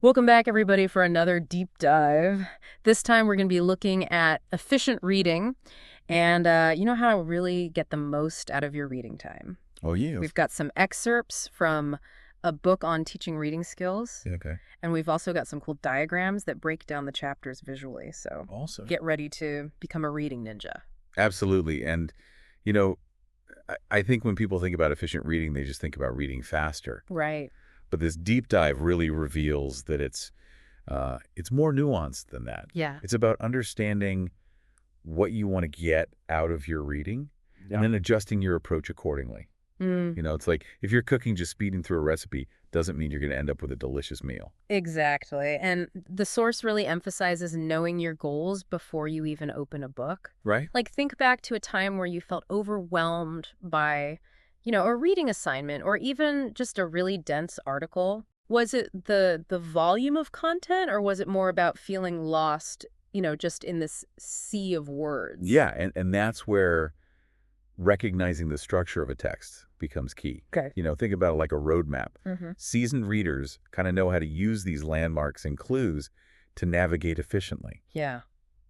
Welcome back, everybody, for another deep dive. This time we're going to be looking at efficient reading and you know how to really get the most out of your reading time. Oh, yeah. We've got some excerpts from a book on teaching reading skills, Okay. and we've also got some cool diagrams that break down the chapters visually. So Awesome. get ready to become a reading ninja. Absolutely. And, you know, I think when people think about efficient reading, they just think about reading faster. Right. But this deep dive really reveals that it's more nuanced than that. Yeah. It's about understanding what you want to get out of your reading and then adjusting your approach accordingly. Mm. It's like if you're cooking just speeding through a recipe doesn't mean you're going to end up with a delicious meal. Exactly. And the source really emphasizes knowing your goals before you even open a book. Right? Like, think back to a time where you felt overwhelmed by, a reading assignment or even just a really dense article. Was it the volume of content, or was it more about feeling lost, just in this sea of words? Yeah. And that's where recognizing the structure of a text becomes key. Okay. Think about it like a roadmap. Mm-hmm. Seasoned readers kind of know how to use these landmarks and clues to navigate efficiently. Yeah.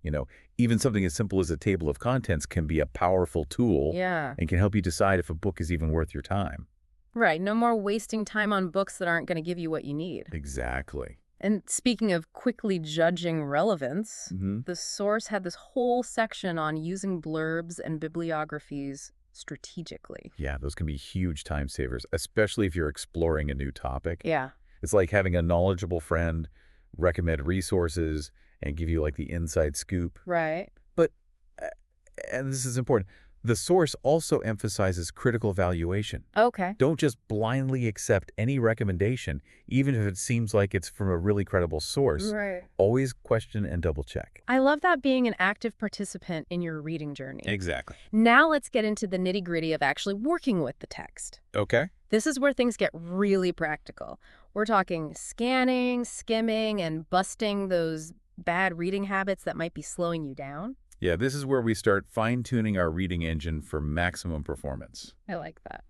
You know, Even something as simple as a table of contents can be a powerful tool Yeah. and can help you decide if a book is even worth your time. Right. No more wasting time on books that aren't going to give you what you need. Exactly. And speaking of quickly judging relevance, Hmm. the source had this whole section on using blurbs and bibliographies strategically. Yeah, those can be huge time savers, especially if you're exploring a new topic. Yeah. It's like having a knowledgeable friend recommend resources and give you like the inside scoop. Right. But, uh, and this is important, the source also emphasizes critical evaluation. Okay. Don't just blindly accept any recommendation, even if it seems like it's from a really credible source. Right. Always question and double check. I love that being an active participant in your reading journey. Exactly. Now let's get into the nitty-gritty of actually working with the text. Okay. This is where things get really practical. We're talking scanning, skimming, and busting those bad reading habits that might be slowing you down. Yeah, this is where we start fine-tuning our reading engine for maximum performance. I like that.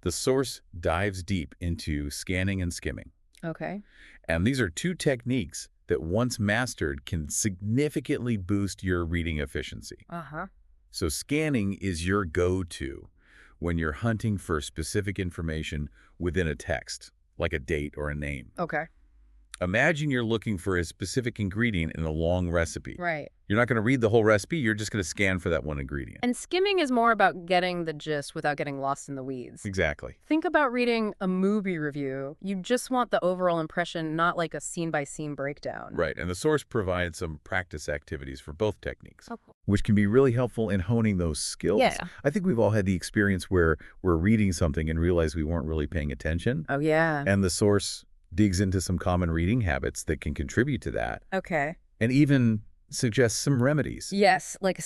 The source dives deep into scanning and skimming. Okay. And these are two techniques that once mastered can significantly boost your reading efficiency. Uh-huh. So scanning is your go-to when you're hunting for specific information within a text, like a date or a name. Okay. Imagine you're looking for a specific ingredient in a long recipe. Right. You're not going to read the whole recipe, you're just going to scan for that one ingredient. And skimming is more about getting the gist without getting lost in the weeds. Exactly. Think about reading a movie review. You just want the overall impression, not like a scene-by-scene breakdown. Right, and the source provides some practice activities for both techniques, Oh, which can be really helpful in honing those skills. yeah. I think we've all had the experience where we're reading something and realize we weren't really paying attention, Oh, yeah. and the source digs into some common reading habits that can contribute to that, Okay. and even suggests some remedies. Yes, like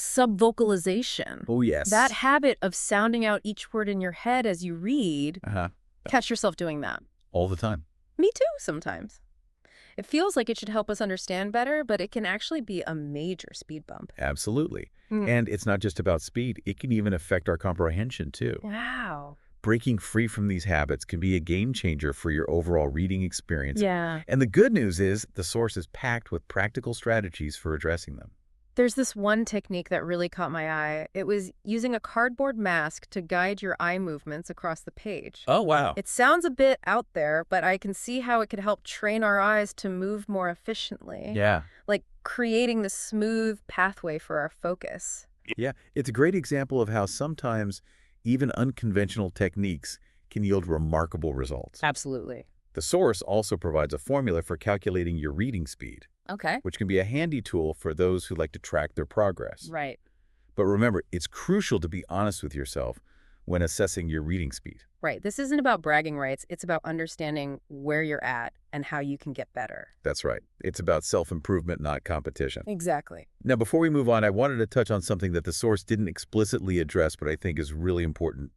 subvocalization. Oh, yes. That habit of sounding out each word in your head as you read, Uh-huh. catch yourself doing that. All the time. Me too, sometimes. It feels like it should help us understand better, but it can actually be a major speed bump. Absolutely. Mm. And it's not just about speed. It can even affect our comprehension, too. Wow. Breaking free from these habits can be a game changer for your overall reading experience. Yeah. And the good news is the source is packed with practical strategies for addressing them. There's this one technique that really caught my eye. It was using a cardboard mask to guide your eye movements across the page. Oh, wow. It sounds a bit out there, but I can see how it could help train our eyes to move more efficiently. Yeah. Like creating the smooth pathway for our focus. Yeah. It's a great example of how sometimes even unconventional techniques can yield remarkable results. Absolutely. The source also provides a formula for calculating your reading speed, Okay. which can be a handy tool for those who like to track their progress. Right. But remember, it's crucial to be honest with yourself when assessing your reading speed. Right. This isn't about bragging rights. It's about understanding where you're at and how you can get better. That's right. It's about self-improvement, not competition. Exactly. Now, before we move on, I wanted to touch on something that the source didn't explicitly address, but I think is really important: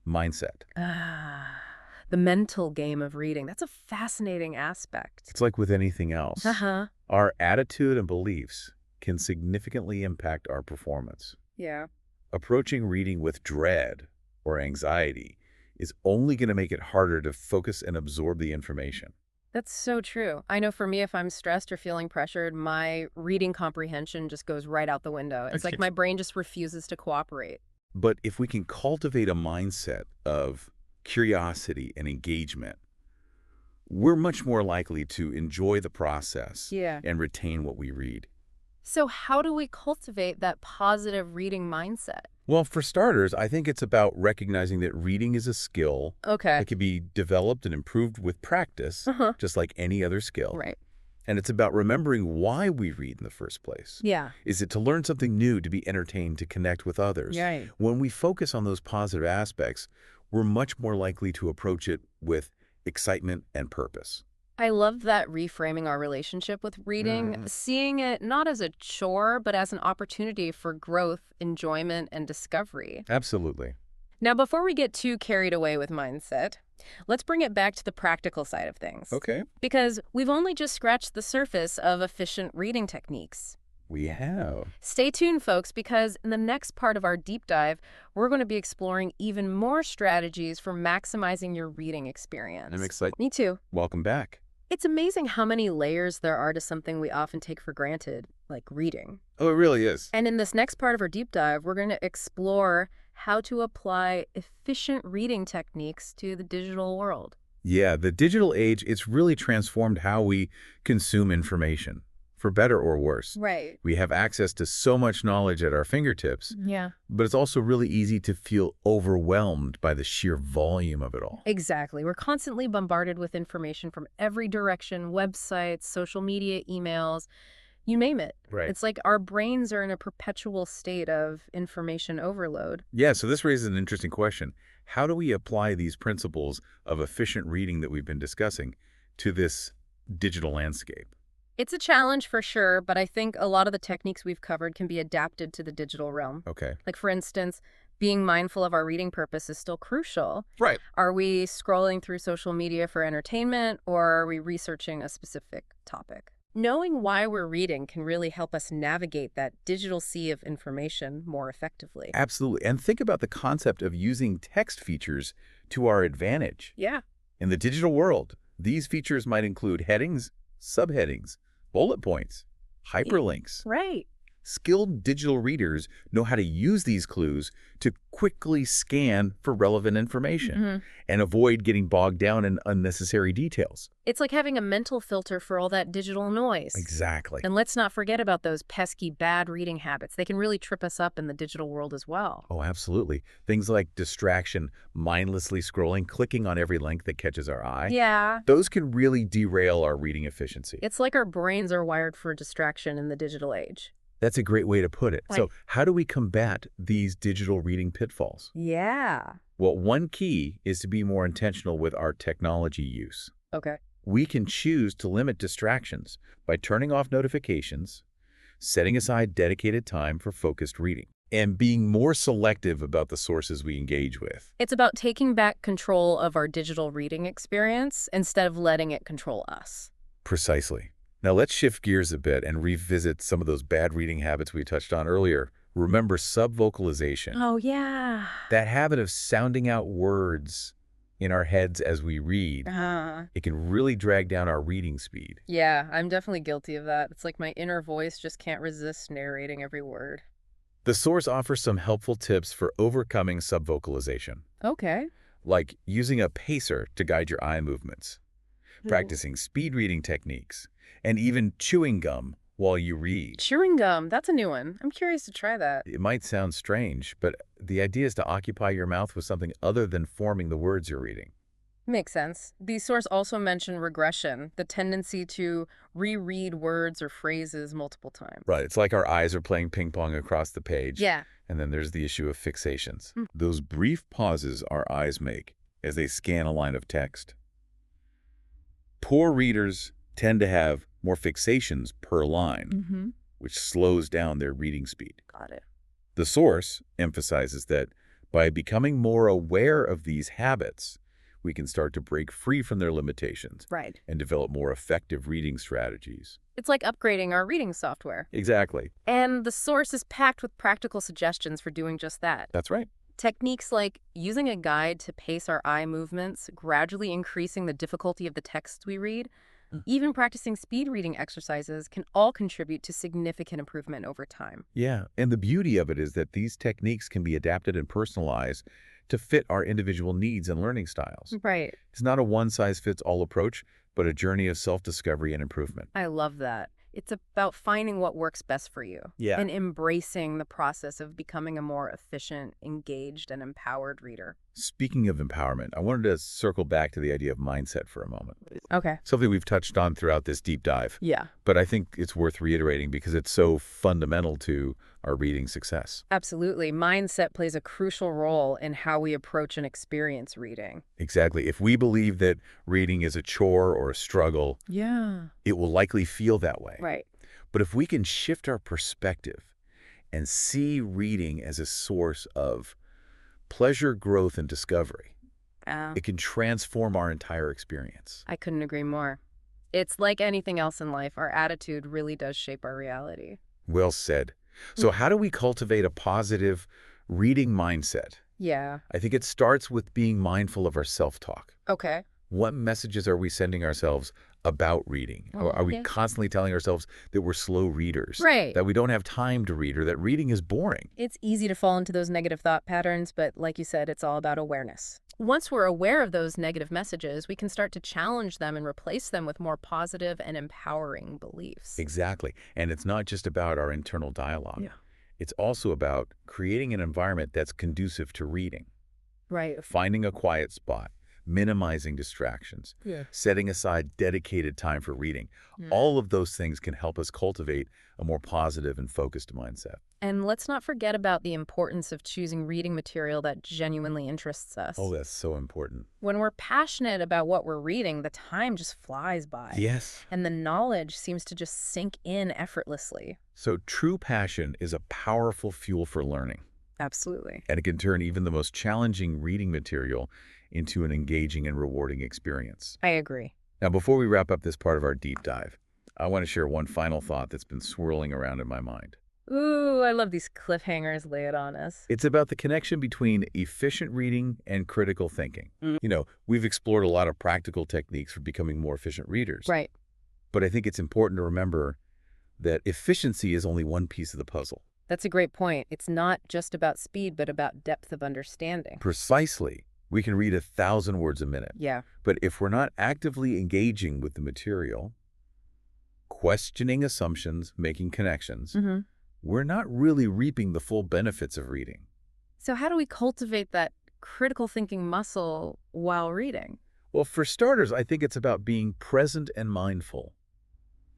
mindset. The mental game of reading. That's a fascinating aspect. It's like with anything else. Uh-huh. Our attitude and beliefs can significantly impact our performance. Yeah. Approaching reading with dread or anxiety is only going to make it harder to focus and absorb the information. That's so true. I know for me, if I'm stressed or feeling pressured, my reading comprehension just goes right out the window. It's like Okay. my brain just refuses to cooperate. But if we can cultivate a mindset of curiosity and engagement, we're much more likely to enjoy the process Yeah. and retain what we read. So how do we cultivate that positive reading mindset? Well, for starters, I think it's about recognizing that reading is a skill Okay. that can be developed and improved with practice, Uh-huh. just like any other skill. Right. And it's about remembering why we read in the first place. Yeah. Is it to learn something new, to be entertained, to connect with others? Right. When we focus on those positive aspects, we're much more likely to approach it with excitement and purpose. I love that reframing our relationship with reading, seeing it not as a chore, but as an opportunity for growth, enjoyment, and discovery. Absolutely. Now, before we get too carried away with mindset, let's bring it back to the practical side of things. Okay. Because we've only just scratched the surface of efficient reading techniques. We have. Stay tuned, folks, because in the next part of our deep dive, we're going to be exploring even more strategies for maximizing your reading experience. I'm excited. Me too. Welcome back. It's amazing how many layers there are to something we often take for granted, like reading. Oh, it really is. And in this next part of our deep dive, we're going to explore how to apply efficient reading techniques to the digital world. Yeah, the digital age, it's really transformed how we consume information, for better or worse. Right. We have access to so much knowledge at our fingertips, Yeah. but it's also really easy to feel overwhelmed by the sheer volume of it all. Exactly. We're constantly bombarded with information from every direction, websites, social media, emails, you name it. Right. It's like our brains are in a perpetual state of information overload. Yeah, so this raises an interesting question. How do we apply these principles of efficient reading that we've been discussing to this digital landscape? It's a challenge for sure, but I think a lot of the techniques we've covered can be adapted to the digital realm. Okay. Like, for instance, being mindful of our reading purpose is still crucial. Right. Are we scrolling through social media for entertainment, or are we researching a specific topic? Knowing why we're reading can really help us navigate that digital sea of information more effectively. Absolutely. And think about the concept of using text features to our advantage. Yeah. In the digital world, these features might include headings, subheadings, bullet points, hyperlinks. Right. Skilled digital readers know how to use these clues to quickly scan for relevant information and avoid getting bogged down in unnecessary details. It's like having a mental filter for all that digital noise. Exactly. And let's not forget about those pesky bad reading habits. They can really trip us up in the digital world as well. Oh, absolutely. Things like distraction, mindlessly scrolling, clicking on every link that catches our eye. Yeah. Those can really derail our reading efficiency. It's like our brains are wired for distraction in the digital age. That's a great way to put it. Right. So how do we combat these digital reading pitfalls? Yeah. Well, one key is to be more intentional with our technology use. Okay. We can choose to limit distractions by turning off notifications, setting aside dedicated time for focused reading, and being more selective about the sources we engage with. It's about taking back control of our digital reading experience instead of letting it control us. Precisely. Now let's shift gears a bit and revisit some of those bad reading habits we touched on earlier. Remember subvocalization. Oh, yeah. That habit of sounding out words in our heads as we read. It can really drag down our reading speed. Yeah, I'm definitely guilty of that. It's like my inner voice just can't resist narrating every word. The source offers some helpful tips for overcoming subvocalization, Okay. like using a pacer to guide your eye movements, practicing speed reading techniques, and even chewing gum while you read. Chewing gum, that's a new one. I'm curious to try that. It might sound strange, but the idea is to occupy your mouth with something other than forming the words you're reading. Makes sense. The source also mentioned regression, the tendency to reread words or phrases multiple times. Right. It's like our eyes are playing ping pong across the page. Yeah. And then there's the issue of fixations. Those brief pauses our eyes make as they scan a line of text. Poor readers tend to have more fixations per line, which slows down their reading speed. Got it. The source emphasizes that by becoming more aware of these habits, we can start to break free from their limitations Right. and develop more effective reading strategies. It's like upgrading our reading software. Exactly. And the source is packed with practical suggestions for doing just that. That's right. Techniques like using a guide to pace our eye movements, gradually increasing the difficulty of the texts we read, even practicing speed reading exercises can all contribute to significant improvement over time. Yeah, and the beauty of it is that these techniques can be adapted and personalized to fit our individual needs and learning styles. Right. It's not a one-size-fits-all approach, but a journey of self-discovery and improvement. I love that. It's about finding what works best for you Yeah. and embracing the process of becoming a more efficient, engaged, and empowered reader. Speaking of empowerment, I wanted to circle back to the idea of mindset for a moment. Okay. Something we've touched on throughout this deep dive, Yeah, but I think it's worth reiterating because it's so fundamental to our reading success. absolutely. Mindset plays a crucial role in how we approach and experience reading. Exactly. If we believe that reading is a chore or a struggle, Yeah. it will likely feel that way. Right. But if we can shift our perspective and see reading as a source of pleasure, growth, and discovery, it can transform our entire experience. I couldn't agree more. It's like anything else in life, our attitude really does shape our reality. Well said. So how do we cultivate a positive reading mindset? Yeah. I think it starts with being mindful of our self-talk. Okay. What messages are we sending ourselves about reading? Oh, Are we okay. constantly telling ourselves that we're slow readers? Right. That we don't have time to read or that reading is boring? It's easy to fall into those negative thought patterns, but like you said, it's all about awareness. Once we're aware of those negative messages, we can start to challenge them and replace them with more positive and empowering beliefs. Exactly. And it's not just about our internal dialogue. Yeah. It's also about creating an environment that's conducive to reading, Right. finding a quiet spot, minimizing distractions, Yeah. setting aside dedicated time for reading. All of those things can help us cultivate a more positive and focused mindset. And let's not forget about the importance of choosing reading material that genuinely interests us. Oh, that's so important. When we're passionate about what we're reading, the time just flies by. Yes. And the knowledge seems to just sink in effortlessly. So true passion is a powerful fuel for learning, Absolutely. and it can turn even the most challenging reading material into an engaging and rewarding experience. I agree. Now, before we wrap up this part of our deep dive, I want to share one final thought that's been swirling around in my mind. Ooh, I love these cliffhangers. Lay it on us. It's about the connection between efficient reading and critical thinking. You know, we've explored a lot of practical techniques for becoming more efficient readers. Right. But I think it's important to remember that efficiency is only one piece of the puzzle. That's a great point. It's not just about speed, but about depth of understanding. Precisely. We can read 1,000 words a minute. Yeah. But if we're not actively engaging with the material, questioning assumptions, making connections, we're not really reaping the full benefits of reading. So how do we cultivate that critical thinking muscle while reading? Well, for starters, I think it's about being present and mindful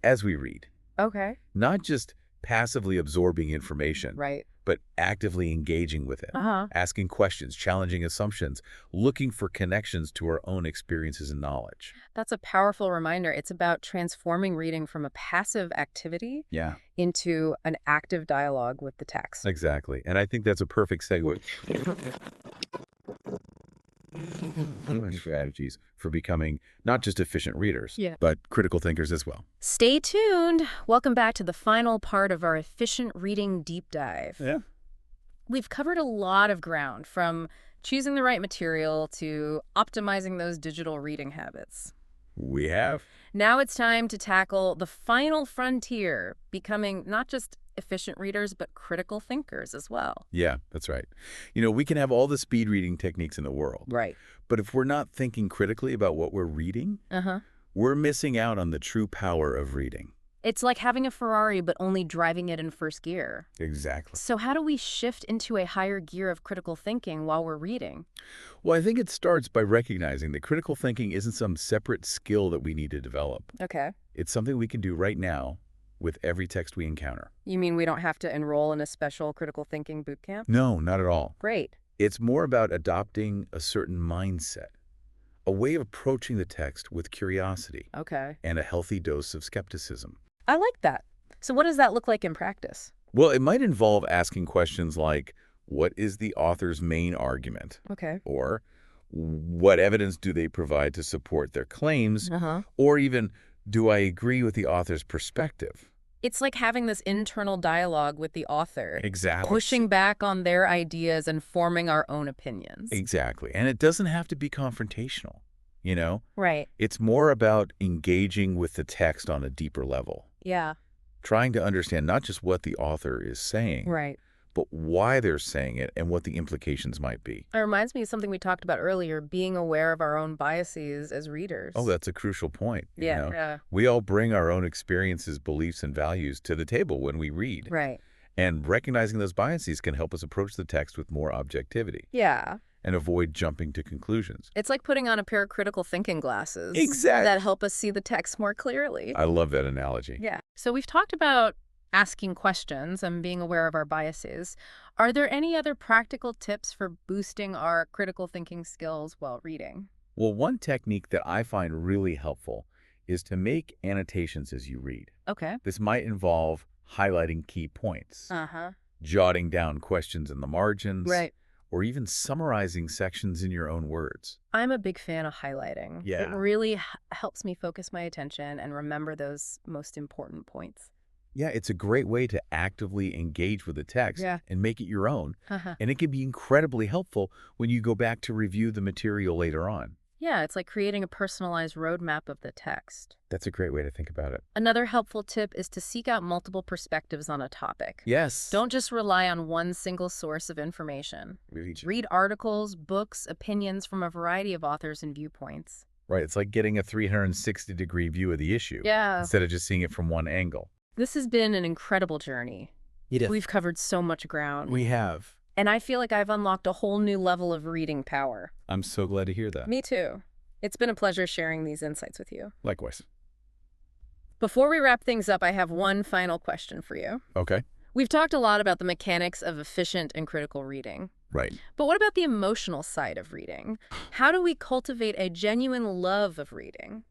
as we read, Okay. not just passively absorbing information, Right. but actively engaging with it, asking questions, challenging assumptions, looking for connections to our own experiences and knowledge. That's a powerful reminder. It's about transforming reading from a passive activity Yeah, into an active dialogue with the text. exactly. And I think that's a perfect segue. Strategies for becoming not just efficient readers, Yeah. but critical thinkers as well. Stay tuned. Welcome back to the final part of our efficient reading deep dive. Yeah. We've covered a lot of ground, from choosing the right material to optimizing those digital reading habits. We have. Now it's time to tackle the final frontier, becoming not just efficient readers, but critical thinkers as well. Yeah, that's right. You know, we can have all the speed reading techniques in the world, Right. but if we're not thinking critically about what we're reading, we're missing out on the true power of reading. It's like having a Ferrari, but only driving it in first gear. Exactly. So how do we shift into a higher gear of critical thinking while we're reading? Well, I think it starts by recognizing that critical thinking isn't some separate skill that we need to develop. Okay. It's something we can do right now with every text we encounter. You mean we don't have to enroll in a special critical thinking boot camp? No, not at all. Great. It's more about adopting a certain mindset, a way of approaching the text with curiosity Okay. and a healthy dose of skepticism. I like that. So what does that look like in practice? Well, it might involve asking questions like, what is the author's main argument? Okay. Or what evidence do they provide to support their claims? Or even, do I agree with the author's perspective? It's like having this internal dialogue with the author, Exactly. pushing back on their ideas and forming our own opinions. Exactly. And it doesn't have to be confrontational, you know? Right. It's more about engaging with the text on a deeper level, Yeah. trying to understand not just what the author is saying, Right. but why they're saying it and what the implications might be. It reminds me of something we talked about earlier, being aware of our own biases as readers. Oh, that's a crucial point. You know? Yeah. We all bring our own experiences, beliefs, and values to the table when we read. Right. And recognizing those biases can help us approach the text with more objectivity Yeah. and avoid jumping to conclusions. It's like putting on a pair of critical thinking glasses. Exactly. That help us see the text more clearly. I love that analogy. Yeah. So we've talked about asking questions and being aware of our biases. Are there any other practical tips for boosting our critical thinking skills while reading? Well, one technique that I find really helpful is to make annotations as you read. Okay. This might involve highlighting key points, Uh-huh. jotting down questions in the margins, Right. or even summarizing sections in your own words. I'm a big fan of highlighting. Yeah. It really helps me focus my attention and remember those most important points. Yeah, it's a great way to actively engage with the text Yeah. and make it your own. Uh-huh. And it can be incredibly helpful when you go back to review the material later on. Yeah, it's like creating a personalized roadmap of the text. That's a great way to think about it. Another helpful tip is to seek out multiple perspectives on a topic. Yes. Don't just rely on one single source of information. Really. Read articles, books, opinions from a variety of authors and viewpoints. Right, it's like getting a 360-degree view of the issue Yeah. instead of just seeing it from one angle. This has been an incredible journey. We've covered so much ground. We have. And I feel like I've unlocked a whole new level of reading power. I'm so glad to hear that. Me too. It's been a pleasure sharing these insights with you. Likewise. Before we wrap things up, I have one final question for you. Okay. We've talked a lot about the mechanics of efficient and critical reading. Right. But what about the emotional side of reading? How do we cultivate a genuine love of reading?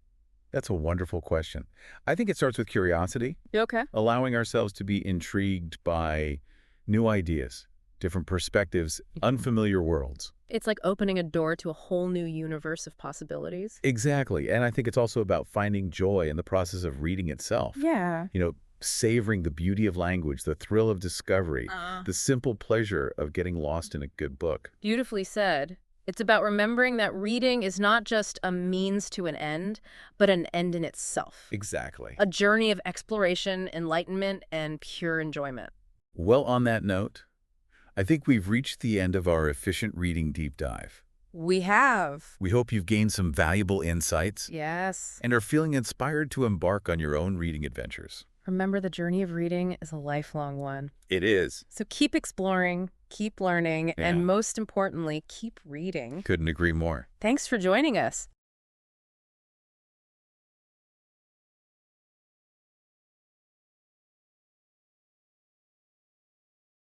That's a wonderful question. I think it starts with curiosity, You okay? allowing ourselves to be intrigued by new ideas, different perspectives, unfamiliar worlds. It's like opening a door to a whole new universe of possibilities. Exactly. And I think it's also about finding joy in the process of reading itself. Yeah. You know, savoring the beauty of language, the thrill of discovery, the simple pleasure of getting lost in a good book. Beautifully said. It's about remembering that reading is not just a means to an end, but an end in itself. Exactly. A journey of exploration, enlightenment, and pure enjoyment. Well, on that note, I think we've reached the end of our efficient reading deep dive. We have. We hope you've gained some valuable insights Yes. and are feeling inspired to embark on your own reading adventures. Remember, the journey of reading is a lifelong one. It is. So keep exploring, keep learning, Yeah. and most importantly, keep reading. Couldn't agree more. Thanks for joining us.